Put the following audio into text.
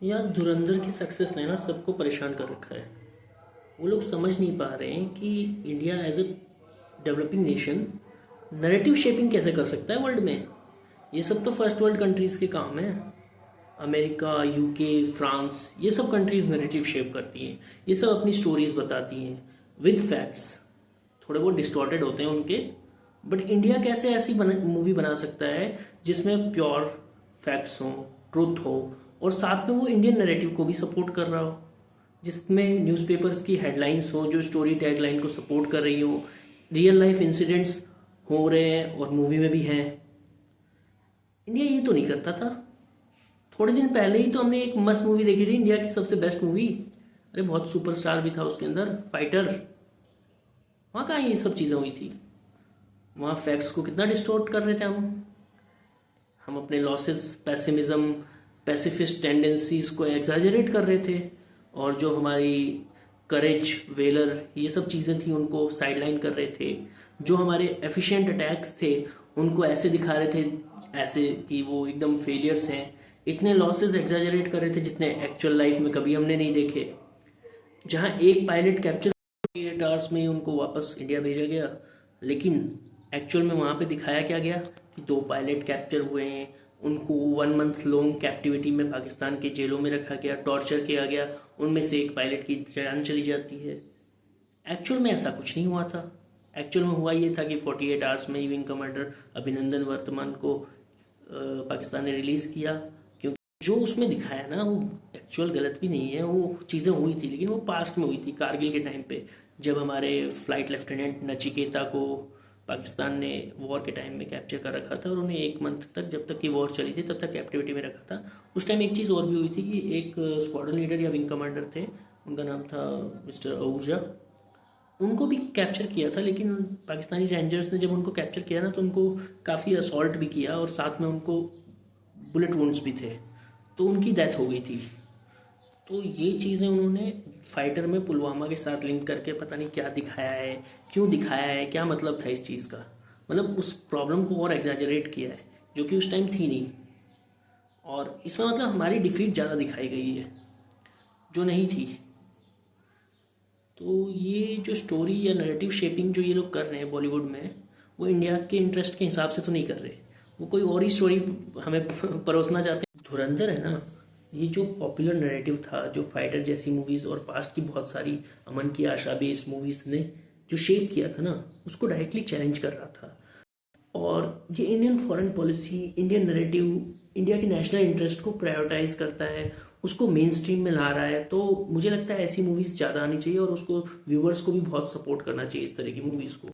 यार धुरंधर की सक्सेस ने ना सबको परेशान कर रखा है। वो लोग समझ नहीं पा रहे हैं कि India as a developing nation narrative shaping कैसे कर सकता है वर्ल्ड में। ये सब तो फर्स्ट वर्ल्ड कंट्रीज़ के काम है। अमेरिका, यूके, फ्रांस, ये सब कंट्रीज़ नैरेटिव शेप करती हैं। ये सब अपनी स्टोरीज बताती हैं विद फैक्ट्स। थोड़े बहुत डिस्टॉर्टेड होते हैं उनके, बट इंडिया कैसे ऐसी मूवी बना सकता है जिसमें प्योर फैक्ट्स हो, ट्रुथ हो, और साथ में वो इंडियन नैरेटिव को भी सपोर्ट कर रहा हो, जिसमें न्यूज़पेपर्स की हेडलाइंस हो जो स्टोरी टैगलाइन को सपोर्ट कर रही हो, रियल लाइफ इंसिडेंट्स हो रहे हैं और मूवी में भी हैं। इंडिया ये तो नहीं करता था। थोड़े दिन पहले ही तो हमने एक मस्त मूवी देखी थी, इंडिया की सबसे बेस्ट मूवी। अरे बहुत सुपरस्टार भी था उसके अंदर, फाइटर। वहाँ कहाँ ये सब चीज़ें हुई थी? वहाँ फैक्ट्स को कितना डिस्टोर्ट कर रहे थे हम अपने लॉसेस, पेसिमिज्म, पैसिफिस्ट टेंडेंसीज को एग्जैजरेट कर रहे थे, और जो हमारी करेज, वेलर, ये सब चीज़ें थी उनको साइडलाइन कर रहे थे। जो हमारे एफिशिएंट अटैक्स थे उनको ऐसे दिखा रहे थे ऐसे कि वो एकदम फेलियर्स हैं। इतने लॉसेस एग्जैजरेट कर रहे थे जितने एक्चुअल लाइफ में कभी हमने नहीं देखे। जहाँ एक पायलट कैप्चर 48 आवर्स में ही उनको वापस इंडिया भेजा गया, लेकिन एक्चुअल में वहाँ पे दिखाया क्या गया कि दो पायलट कैप्चर हुए हैं, उनको 1 मंथ लॉन्ग कैप्टिविटी में पाकिस्तान के जेलों में रखा गया, टॉर्चर किया गया, उनमें से एक पायलट की जान चली जाती है। एक्चुअल में ऐसा कुछ नहीं हुआ था। एक्चुअल में हुआ ये था कि 48 आवर्स में ही विंग कमांडर अभिनंदन वर्तमान को पाकिस्तान ने रिलीज़ किया। क्योंकि जो उसमें दिखाया ना वो एक्चुअल गलत भी नहीं है, वो चीज़ें हुई थी, लेकिन वो पास्ट में हुई थी, कारगिल के टाइम पे, जब हमारे फ्लाइट लेफ्टिनेंट नचिकेता को पाकिस्तान ने वॉर के टाइम में कैप्चर कर रखा था और उन्हें 1 मंथ तक, जब तक की वॉर चली थी तब तक कैप्टिविटी में रखा था। उस टाइम एक चीज़ और भी हुई थी कि एक स्क्वाड्रन लीडर या विंग कमांडर थे, उनका नाम था मिस्टर आहूजा। उनको भी कैप्चर किया था, लेकिन पाकिस्तानी रेंजर्स ने जब उनको कैप्चर किया ना तो उनको काफ़ी असॉल्ट भी किया और साथ में उनको बुलेट वुंड्स भी थे, तो उनकी डेथ हो गई थी। तो ये चीज़ें उन्होंने फाइटर में पुलवामा के साथ लिंक करके पता नहीं क्या दिखाया है, क्यों दिखाया है, क्या मतलब था इस चीज़ का। मतलब उस प्रॉब्लम को और एग्जैजरेट किया है जो कि उस टाइम थी नहीं। और इसमें मतलब हमारी डिफीट ज़्यादा दिखाई गई है जो नहीं थी। तो ये जो स्टोरी या नैरेटिव शेपिंग जो ये लोग कर रहे हैं बॉलीवुड में, वो इंडिया के इंटरेस्ट के हिसाब से तो नहीं कर रहे। वो कोई और ही स्टोरी हमें परोसना चाहते हैं। धुरंधर है ना, ये जो पॉपुलर नैरेटिव था, जो फाइटर जैसी मूवीज़ और पास्ट की बहुत सारी अमन की आशा बेस्ड मूवीज़ ने जो शेप किया था ना, उसको डायरेक्टली चैलेंज कर रहा था। और ये Indian foreign policy, Indian narrative, India के नेशनल इंटरेस्ट को प्रायोरिटाइज करता है, उसको मेन स्ट्रीम में ला रहा है। तो मुझे लगता है ऐसी मूवीज़ ज़्यादा आनी चाहिए और उसको व्यूवर्स को भी बहुत सपोर्ट करना चाहिए इस तरह की मूवीज़ को।